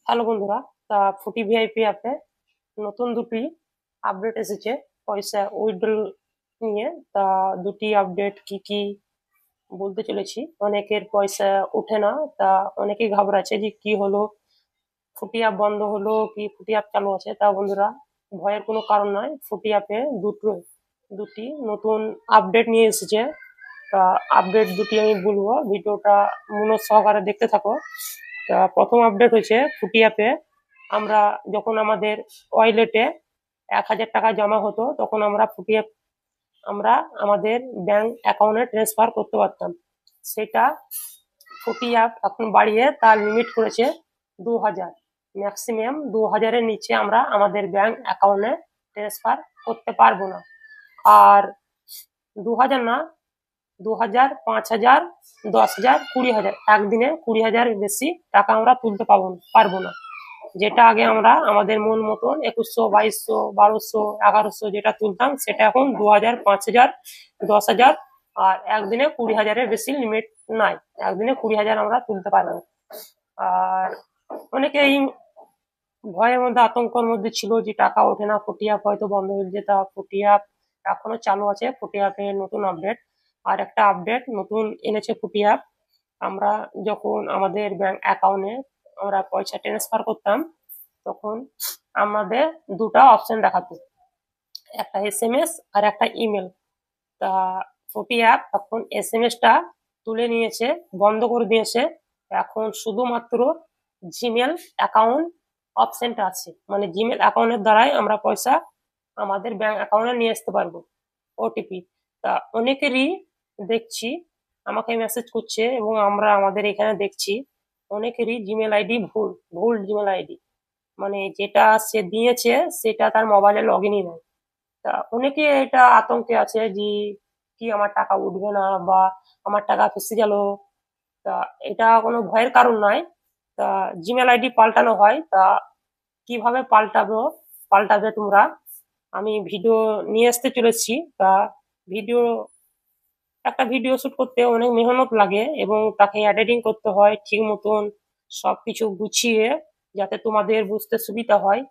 Hello বন্ধুরা, তা ফুটি ভিআইপি অ্যাপে নতুন দুটি আপডেট এসেছে পয়সা উইথড্রল নিয়ে। তা দুটি আপডেট কি কি বলতে চলেছি। অনেকের পয়সা ওঠে না, তা অনেকেই ঘাবড়াচ্ছে যে কি হলো, ফুটি অ্যাপ বন্ধ হলো কি ফুটি অ্যাপ চালু আছে। তা বন্ধুরা, ভয়ের কোনো কারণ নয়। ফুটি অ্যাপে দুটি নতুন আপডেট নিয়ে এসেছে। তা আপডেট দুটি আমি বলবো, ভিডিওটা মনোযোগ সহকারে দেখতে থাকো। তা প্রথম আপডেট হয়েছে ফুটি অ্যাপে আমরা যখন আমাদের ওয়ালেটে 1,000 টাকা জমা হতো, তখন আমরা ফুটি অ্যাপ আমরা আমাদের ব্যাংক অ্যাকাউন্টে ট্রান্সফার করতে পারতাম। সেটা ফুটি অ্যাপ এখন বাড়িয়ে তার লিমিট করেছে 2,000। ম্যাক্সিমাম 2,000-এর নিচে আমরা আমাদের ব্যাংক অ্যাকাউন্টে ট্রান্সফার করতে পারবো না। আর 2,000 না, 2,000, 5,000, 10,000, 20,000, একদিনে 20,000 বেশি টাকা আমরা তুলতে পারবো না। যেটা আগে আমরা আমাদের মন মতন 2,100, 2,200, 1,200, 1,100 যেটা তুলতাম, সেটা এখন 2,000, 5,000, 10,000, আর একদিনে 20,000-এর বেশি লিমিট নাই। একদিনে 20,000 আমরা তুলতে পারবো। আর অনেকে এই ভয়ের মধ্যে আতঙ্কের মধ্যে ছিল যে টাকা ওঠে না, ফুটি অ্যাপ হয়তো বন্ধ হয়ে যেত। ফুটি অ্যাপ এখনো চালু আছে। ফুটি অ্যাপের নতুন আপডেট, আর একটা আপডেট নতুন এনেছে ফুটি অ্যাপ। আমরা যখন আমাদের ব্যাংক অ্যাকাউন্টে আমরা পয়সা ট্রান্সফার করতাম, তখন আমাদের দুটো অপশন দেখাতো, একটা এসএমএস আর একটা ইমেল। তা ফুটি অ্যাপ এখন এসএমএসটা তুলে নিয়েছে, বন্ধ করে দিয়েছে। এখন শুধুমাত্র জিমেল অ্যাকাউন্ট অপশনটা আছে, মানে জিমেল অ্যাকাউন্টের দ্বারাই আমরা পয়সা আমাদের ব্যাংক অ্যাকাউন্টে নিয়ে আসতে পারবো। ওটিপি, তা অনেকেরই দেখছি আমাকে মেসেজ করছে, এবং আমরা আমাদের এখানে দেখছি অনেকেরই জিমেল আইডি ভুল ভুল জিমেল আইডি, মানে যেটা সে দিয়েছে সেটা তার মোবাইলে লগ ইনই নাই। তা অনেকে এটা আতঙ্কে আছে যে কি আমার টাকা উঠবে না, বা আমার টাকা ফেসে গেল। তা এটা কোনো ভয়ের কারণ নয়। তা জিমেল আইডি পাল্টানো হয়, তা কিভাবে পাল্টাবে তোমরা, আমি ভিডিও নিয়ে আসতে চলেছি। তা ভিডিও একটা ভিডিও শুট করতে অনেক মেহনত লাগে, এবং তাকে এডিটিং করতে হয় ঠিক মতন, সবকিছু গুছিয়ে, যাতে তোমাদের বুঝতে সুবিধা হয়।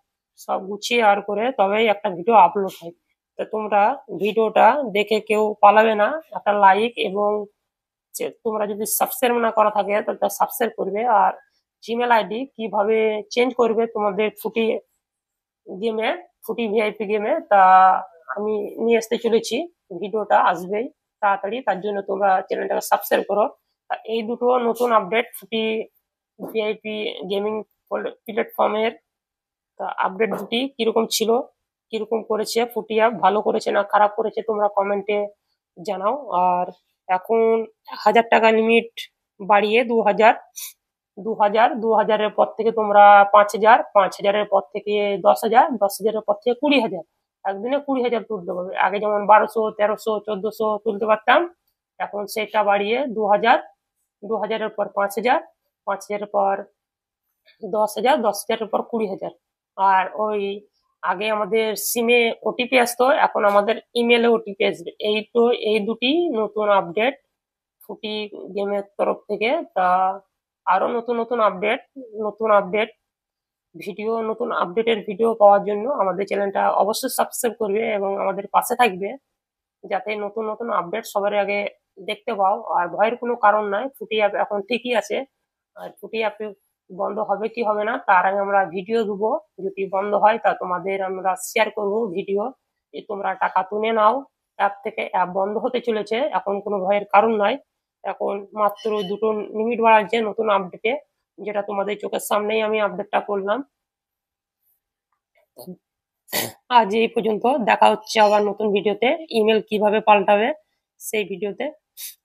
সব গুছিয়ে আর করে তবেই একটা ভিডিও আপলোড হয়। তা তোমরা ভিডিওটা দেখে কেউ পালাবে না। একটা লাইক, এবং তোমরা যদি সাবস্ক্রাইব না করা থাকে তাহলে সাবস্ক্রাইব করবে। আর জিমেল আইডি কিভাবে চেঞ্জ করবে তোমাদের গেমে ফুটি ভিআইপি গেমে, তা আমি নিয়ে আসতে চলেছি। ভিডিওটা আসবেই তাড়াতাড়ি, তার জন্য তোমরা চ্যানেলটাকে সাবস্ক্রাইব করো। এই দুটো নতুন আপডেট ফুটি ভিআইপি গেমিং প্ল্যাটফর্মের। তা আপডেট দুটি কিরকম ছিল, কিরকম করেছে ফুটি অ্যাপ, ভালো করেছে না খারাপ করেছে, তোমরা কমেন্টে জানাও। আর এখন 1,000 টাকা লিমিট বাড়িয়ে 2,000, 2,000, 2,000-এর পর থেকে তোমরা 5,000, 5,000-এর পর থেকে 10,000, 10,000-এর পর থেকে 20,000, একদিনে 20,000 তুলতে পারবে। আগে যেমন 1,200, 1,300, 1,400 তুলতে পারতাম, এখন সেটা বাড়িয়ে 2,000, 2,000-এর পর 5,000, 5,000-এর পর 10,000, 10,000-এর পর 20,000। আর ওই আগে আমাদের সিমে ওটিপি আসতো, এখন আমাদের ইমেলে ওটিপি আসবে। এই দুটি নতুন আপডেট ফুটি গেমের তরফ থেকে। তা আরো নতুন নতুন আপডেট ভিডিও, নতুন আপডেটের ভিডিও পাওয়ার জন্য আমাদের চ্যানেলটা অবশ্যই সাবস্ক্রাইব করবে এবং আমাদের পাশে থাকবে, যাতে নতুন নতুন আপডেট সবার আগে দেখতে পাও। আর ভয়ের কোনো কারণ নাই, ফুটি অ্যাপ এখন ঠিকই আছে। আর ফুটি অ্যাপ বন্ধ হবে কি হবে না তার আগে আমরা ভিডিও দেবো। যদি বন্ধ হয় তা তোমাদের আমরা শেয়ার করবো ভিডিও, যে তোমরা টাকা তুলে নাও অ্যাপ থেকে। অ্যাপ বন্ধ হতে চলেছে, এখন কোনো ভয়ের কারণ নাই। এখন মাত্র দুটো লিমিট বাড়াচ্ছে নতুন আপডেটে, যেটা তোমাদের চোখের সামনেই আমি আপডেটটা করলাম। আজ এই পর্যন্ত, দেখা হচ্ছে আবার নতুন ভিডিওতে। ইমেল কিভাবে পাল্টাবে সেই ভিডিওতে।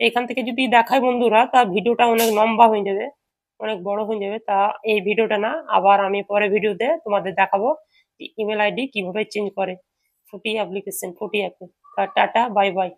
এখান থেকে যদি দেখায় বন্ধুরা, তা ভিডিওটা অনেক লম্বা হয়ে যাবে, অনেক বড় হয়ে যাবে। তা এই ভিডিওটা না, আবার আমি পরে ভিডিওতে তোমাদের দেখাবো ইমেল আইডি কিভাবে চেঞ্জ করে ফুটি অ্যাপ্লিকেশন, ফুটি অ্যাপে। Tata, bye bye.